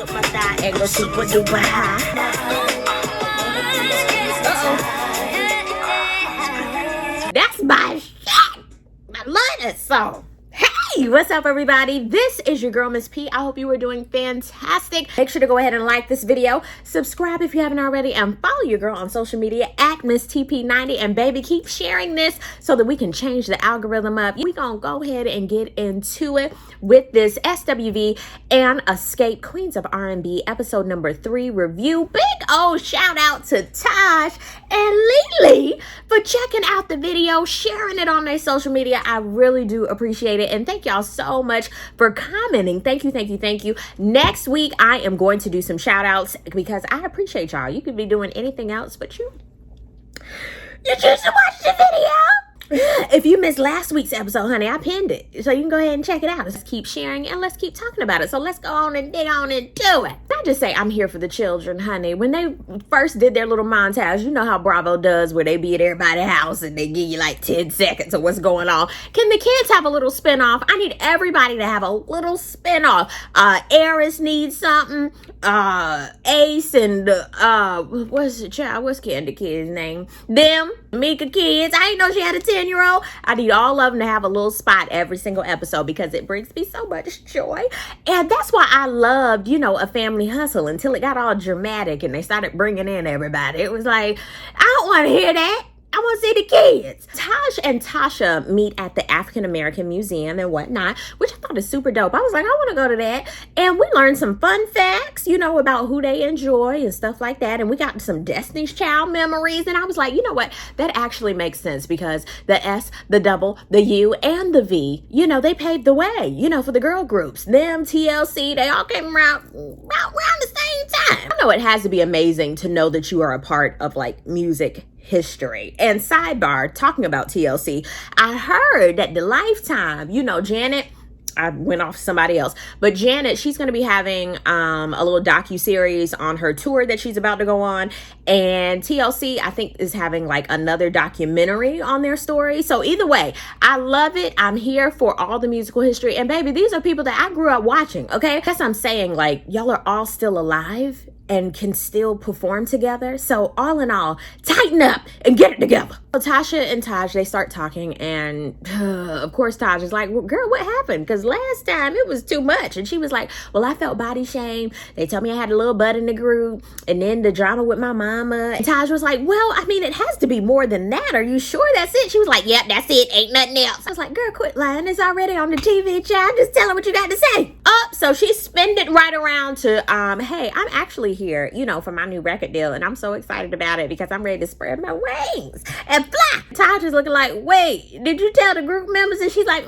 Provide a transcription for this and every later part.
up my thigh and go super duper high. That's my shit. I love that song. Hey, what's up, everybody? This is your girl, Miss P. I hope you are doing fantastic. Make sure to go ahead and like this video, subscribe if you haven't already, and follow your girl on social media at MissTP90. And baby, keep sharing this so that we can change the algorithm up. We gonna go ahead and get into it with this SWV and XSCAPE Queens of R&B episode number 3 review. Big old shout out to Taj and Lily for checking out the video, sharing it on their social media. I really do appreciate it. And thank y'all so much for commenting. Thank you, thank you, thank you. Next week, I am going to do some shout outs because I appreciate y'all. You could be doing anything else, but you choose to watch the video. If you missed last week's episode, honey, I pinned it. So you can go ahead and check it out. Let's keep sharing and let's keep talking about it. So let's go on and dig on into it. I just say I'm here for the children, honey. When they first did their little montage, you know how Bravo does where they be at everybody's house and they give you like 10 seconds of what's going on. Can the kids have a little spinoff? I need everybody to have a little spinoff. Eris needs something. Ace and what's Candy Kid's name? Them, Mika kids. I didn't know she had a 10-year-old. I need all of them to have a little spot every single episode because it brings me so much joy. And that's why I loved, A Family Hustle until it got all dramatic and they started bringing in everybody. It was like, I don't want to hear that. I want to see the kids. Taj and Tasha meet at the African American Museum and whatnot, which I thought is super dope. I was like, I want to go to that. And we learned some fun facts, about who they enjoy and stuff like that. And we got some Destiny's Child memories. And I was like, you know what? That actually makes sense because the S, the double, the U, and the V, they paved the way, for the girl groups. Them, TLC, they all came around the same time. I know it has to be amazing to know that you are a part of music history. And sidebar, talking about TLC, I heard that the Lifetime, Janet, I went off somebody else, but Janet, she's going to be having a little docu-series on her tour that she's about to go on. And TLC, I think, is having another documentary on their story. So either way, I love it. I'm here for all the musical history. And baby, these are people that I grew up watching, okay? That's what I'm saying. Y'all are all still alive and can still perform together. So all in all, tighten up and get it together. So Tasha and Taj, they start talking, and of course Taj is like, well, girl, what happened? Because last time it was too much. And she was like, well, I felt body shame. They told me I had a little butt in the group, and then the drama with my mama. And Taj was like, well, I mean, it has to be more than that. Are you sure that's it? She was like, yep, that's it. Ain't nothing else. I was like, girl, quit lying. It's already on the TV, child. Just tell her what you got to say. So she spinned it right around to, hey, I'm actually here, for my new record deal. And I'm so excited about it because I'm ready to spread my wings and fly. Taj is looking like, wait, did you tell the group members? And she's like,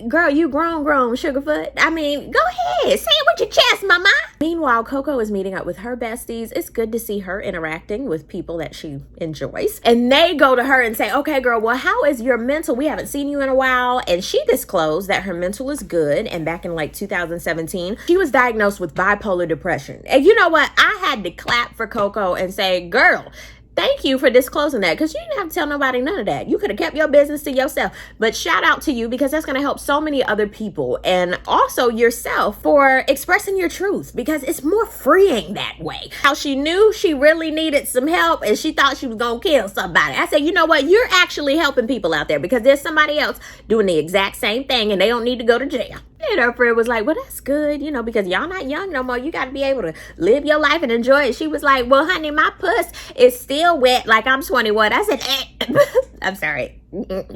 girl, you grown, Sugarfoot. I mean, go ahead. Say it with your chest, mama. Meanwhile, Coco is meeting up with her besties. It's good to see her interacting with people that she enjoys. And they go to her and say, okay, girl, well, how is your mental? We haven't seen you in a while. And she disclosed that her mental is good. And back in 2017, she was diagnosed with bipolar depression. And you know what? I had to clap for Coco and say, girl, thank you for disclosing that, because you didn't have to tell nobody none of that. You could have kept your business to yourself. But shout out to you, because that's going to help so many other people, and also yourself, for expressing your truth, because it's more freeing that way. How she knew she really needed some help and she thought she was going to kill somebody. I said, you know what? You're actually helping people out there, because there's somebody else doing the exact same thing and they don't need to go to jail. And her friend was like, well, that's good, because y'all not young no more. You got to be able to live your life and enjoy it. She was like, well, honey, my puss is still wet like I'm 21. I said, I'm sorry.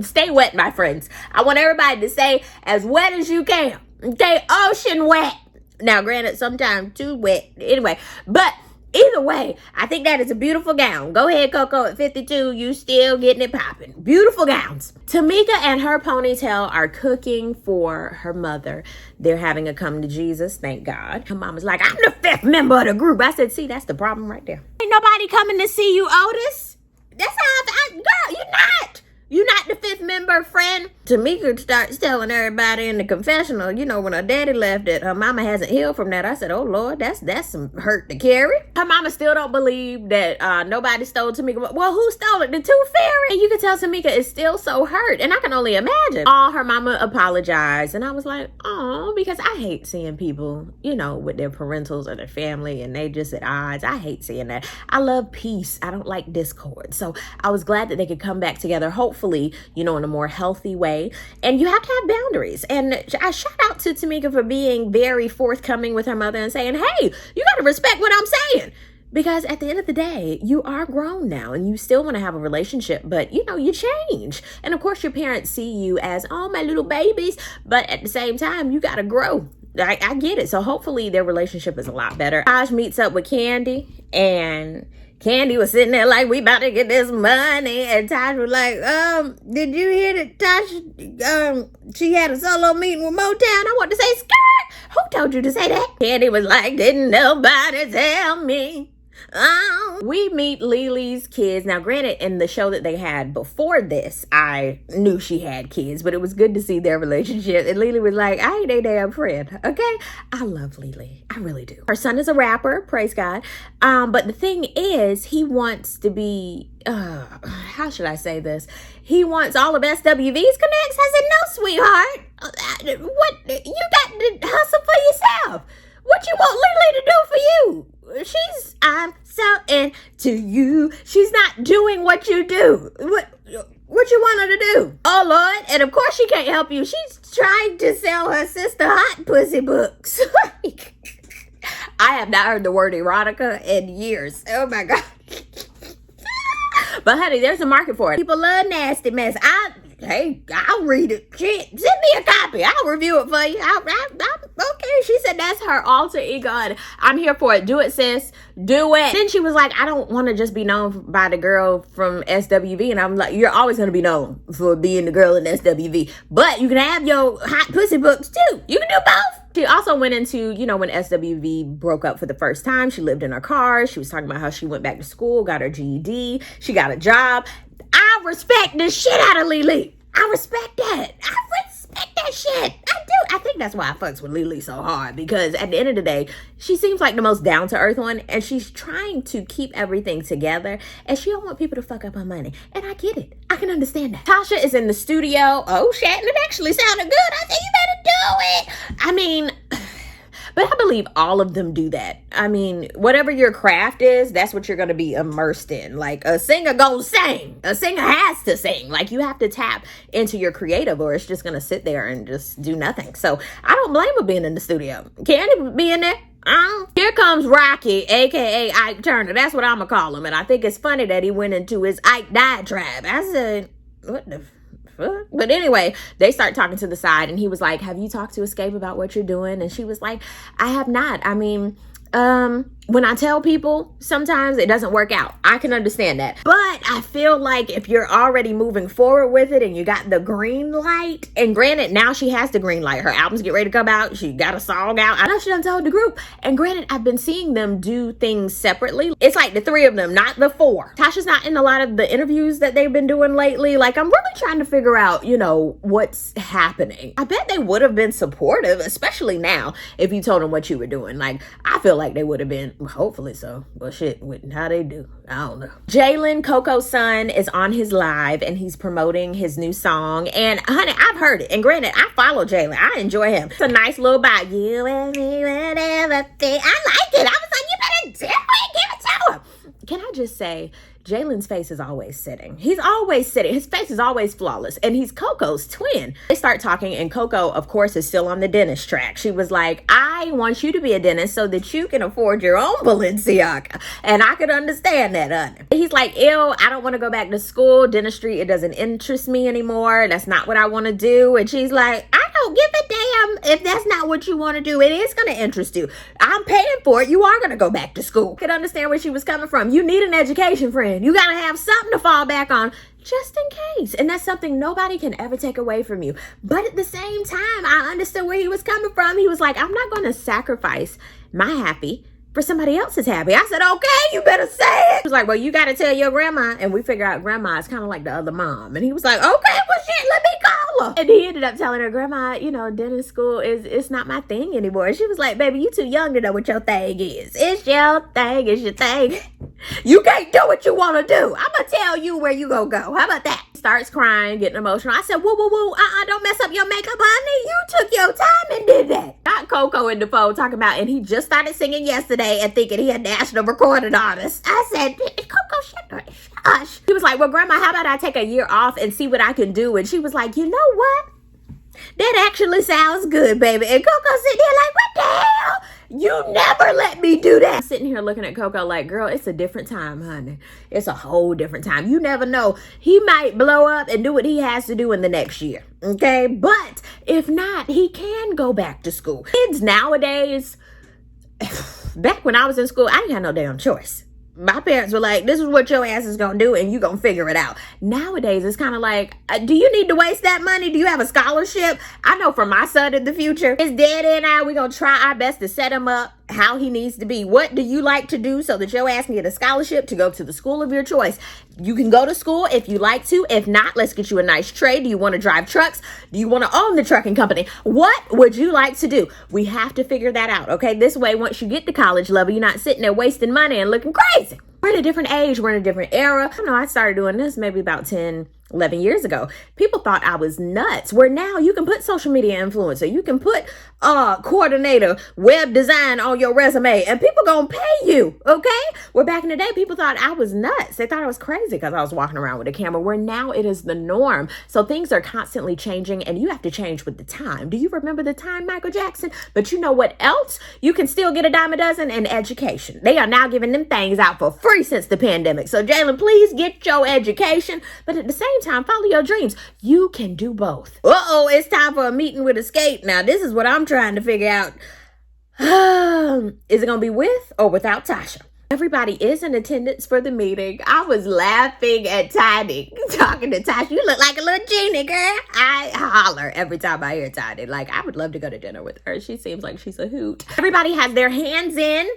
Stay wet, my friends. I want everybody to say as wet as you can. Okay, ocean wet. Now, granted, sometimes too wet. Anyway, but either way, I think that is a beautiful gown. Go ahead, Coco, at 52, you still getting it popping. Beautiful gowns. Tamika and her ponytail are cooking for her mother. They're having a come to Jesus, thank God. Her mama's like, I'm the 5th member of the group. I said, see, that's the problem right there. Ain't nobody coming to see you, Otis. That's how girl, you're not. You not the fifth member, friend? Tamika starts telling everybody in the confessional, you know, when her daddy left, that her mama hasn't healed from that. I said, oh Lord, that's some hurt to carry. Her mama still don't believe that nobody stole Tamika. Well, who stole it? The tooth fairy? And you can tell Tamika is still so hurt. And I can only imagine. Her mama apologized. And I was like, oh, because I hate seeing people, you know, with their parentals or their family and they just at odds. I hate seeing that. I love peace. I don't like discord. So I was glad that they could come back together, hopefully, you know, in a more healthy way. And you have to have boundaries. And I shout out to Tamika for being very forthcoming with her mother and saying, hey, you got to respect what I'm saying. Because at the end of the day, you are grown now and you still want to have a relationship, but you know, you change. And of course, your parents see you as, oh, my little babies. But at the same time, you got to grow. I get it. So hopefully their relationship is a lot better. Taj meets up with Candy and Candy was sitting there like, we about to get this money. And Taj was like, did you hear that Taj, she had a solo meeting with Motown? I want to say, skirt. Who told you to say that? Candy was like, didn't nobody tell me. We meet Lily's kids. Now, granted, in the show that they had before this, I knew she had kids, but it was good to see their relationship. And Lily was like, I ain't a damn friend, okay? I love Lily. I really do. Her son is a rapper, praise God. But the thing is, he wants to be, how should I say this? He wants all of SWV's connects. I said, no, sweetheart. What? You got to hustle for yourself. What you want Lily to do for you? I'm so into you. She's not doing what you do. What you want her to do? Oh, Lord. And of course she can't help you. She's trying to sell her sister hot pussy books. I have not heard the word erotica in years. Oh, my God. But, honey, there's a market for it. People love nasty mess. Hey, I'll read it. Shit, send me a copy. I'll review it for you. Okay. She said that's her alter ego. And I'm here for it. Do it, sis. Do it. Then she was like, I don't want to just be known by the girl from SWV. And I'm like, you're always going to be known for being the girl in SWV. But you can have your hot pussy books, too. You can do both. She also went into, you know, when SWV broke up for the first time, she lived in her car. She was talking about how she went back to school, got her GED. She got a job. I respect the shit out of Lily. I respect that. I respect that shit. I do. I think that's why I fucks with Lily so hard, because at the end of the day, she seems like the most down-to-earth one, and she's trying to keep everything together, and she don't want people to fuck up her money. And I get it. I can understand that. Tasha is in the studio. Oh, shit, and it actually sounded good. I said, you better do it. I mean, but I believe all of them do that. I mean, whatever your craft is, that's what you're going to be immersed in. Like, a singer gonna sing. A singer has to sing. Like, you have to tap into your creative, or it's just going to sit there and just do nothing. So I don't blame her being in the studio. Candy be in there. Here comes Rocky, a.k.a. Ike Turner. That's what I'm going to call him. And I think it's funny that he went into his Ike diatribe. I said, what the fuck? But anyway, they start talking to the side, and he was like, have you talked to XSCAPE about what you're doing? And she was like, I have not. I mean, when I tell people, sometimes it doesn't work out. I can understand that. But I feel like if you're already moving forward with it and you got the green light, and granted, now she has the green light. Her albums get ready to come out. She got a song out. I know she done told the group. And granted, I've been seeing them do things separately. It's like the three of them, not the four. Tasha's not in a lot of the interviews that they've been doing lately. Like, I'm really trying to figure out, you know, what's happening. I bet they would have been supportive, especially now, if you told them what you were doing. Like, I feel like they would have been. Hopefully so. But shit, how they do, I don't know. Jalen, Coco's son, is on his live and he's promoting his new song. And honey, I've heard it. And granted, I follow Jalen. I enjoy him. It's a nice little bite. You and me, whatever thing. I like it. I was like, you better do it. Give it to him. Can I just say, Jalen's face is always sitting. He's always sitting. His face is always flawless. And he's Coco's twin. They start talking, and Coco, of course, is still on the dentist track. She was like, I want you to be a dentist so that you can afford your own Balenciaga. And I could understand that, honey. He's like, ew, I don't want to go back to school. Dentistry, it doesn't interest me anymore. That's not what I want to do. And she's like, I don't give a damn if that's not what you want to do. It is going to interest you. I'm paying for it. You are going to go back to school. I could understand where she was coming from. You need an education, friend. You got to have something to fall back on just in case. And that's something nobody can ever take away from you. But at the same time, I understood where he was coming from. He was like, I'm not going to sacrifice my happy for somebody else's happy. I said, okay, you better say it. He was like, well, you got to tell your grandma. And we figure out grandma is kind of like the other mom. And he was like, okay, well, shit, let me call her. And he ended up telling her, grandma, you know, dentist school it's not my thing anymore. And she was like, baby, you too young to know what your thing is. It's your thing. It's your thing. You can't do what you want to do. I'm going to tell you where you going to go. How about that? Starts crying, getting emotional. I said, woo, don't mess up your makeup, honey. You took your time and did that. Got Coco in the phone talking about, and he just started singing yesterday and thinking he a national recording artist. I said, Coco, shut up. Shush. He was like, well, grandma, how about I take a year off and see what I can do? And she was like, you know what? That actually sounds good, baby. And Coco sitting there like, what the hell? You never let me do that. I'm sitting here looking at Coco like, girl, it's a different time, honey. It's a whole different time. You never know. He might blow up and do what he has to do in the next year. Okay? But if not, he can go back to school. Kids nowadays, back when I was in school, I didn't have no damn choice. My parents were like, this is what your ass is going to do and you going to figure it out. Nowadays, it's kind of like, do you need to waste that money? Do you have a scholarship? I know for my son in the future, his daddy and I, we're going to try our best to set him up how he needs to be. What do you like to do so that your ass can get a scholarship to go to the school of your choice? You can go to school if you like to. If not, let's get you a nice trade. Do you want to drive trucks? Do you want to own the trucking company? What would you like to do? We have to figure that out, okay? This way, once you get to college level, you're not sitting there wasting money and looking crazy. We're in a different age. We're in a different era. I don't know. I started doing this maybe about 10, 11 years ago. People thought I was nuts. Where now you can put social media influencer. You can put coordinator, web design on your resume and people gonna pay you, okay? Where back in the day, people thought I was nuts. They thought I was crazy because I was walking around with a camera. Where now it is the norm. So things are constantly changing and you have to change with the time. Do you remember the time, Michael Jackson? But you know what else? You can still get a dime a dozen in education. They are now giving them things out for free since the pandemic. So Jalen, please get your education. But at the same time, follow your dreams. You can do both. It's time for a meeting with XSCAPE. Now, this is what I'm trying to figure out. Is it going to be with or without Tasha? Everybody is in attendance for the meeting. I was laughing at Tiny talking to Tasha. You look like a little genie, girl. I holler every time I hear Tiny. Like, I would love to go to dinner with her. She seems like she's a hoot. Everybody has their hands in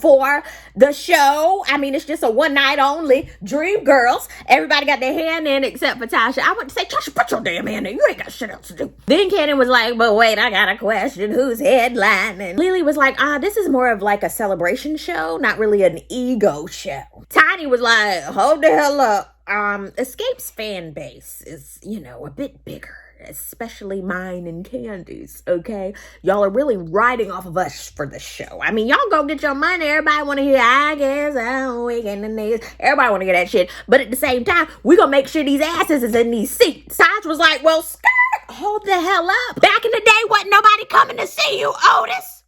for the show. I mean, it's just a one night only. Dream girls. Everybody got their hand in except for Tasha. I want to say, Tasha, put your damn hand in. You ain't got shit else to do. Then Cannon was like, but wait, I got a question. Who's headlining? Lily was like, this is more of like a celebration show, not really an ego show. Tiny was like, hold the hell up. XSCAPE's fan base is, a bit bigger. Especially mine and Candy's, okay? Y'all are really riding off of us for the show. I mean, y'all go get your money. Everybody want to hear, I guess I'm weak in the knees. Everybody want to hear that shit. But at the same time, we gonna make sure these asses is in these seats. Taj was like, well, skirt, hold the hell up. Back in the day, wasn't nobody coming to see you, Otis.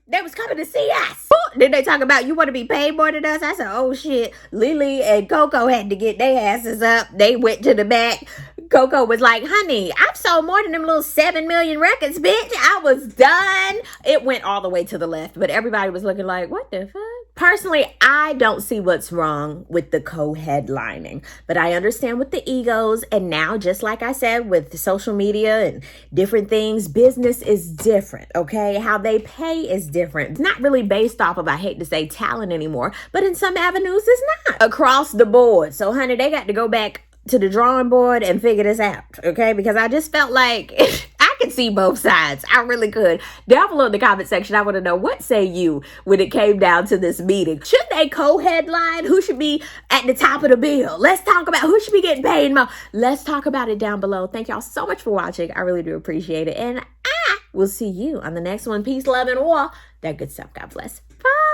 They was coming to see us. Then they talk about you want to be paid more than us. I said, oh shit. Lily and Coco had to get their asses up. They went to the back. Coco was like, honey, I've sold more than them little 7 million records, bitch. I was done. It went all the way to the left, but everybody was looking like, what the fuck? Personally, I don't see what's wrong with the co-headlining, but I understand with the egos. And now, just like I said, with social media and different things, business is different, okay? How they pay is different. It's not really based off of, I hate to say, talent anymore, but in some avenues, it's not. Across the board. So, honey, they got to go back to the drawing board and figure this out, okay? Because I just felt like I could see both sides. I really could. Down below in the comment section, I want to know, what say you when it came down to this meeting? Should they co-headline? Who should be at the top of the bill? Let's talk about who should be getting paid more. Let's talk about it down below. Thank y'all so much for watching. I really do appreciate it. And I will see you on the next one. Peace, love, and war. That good stuff. God bless. Bye.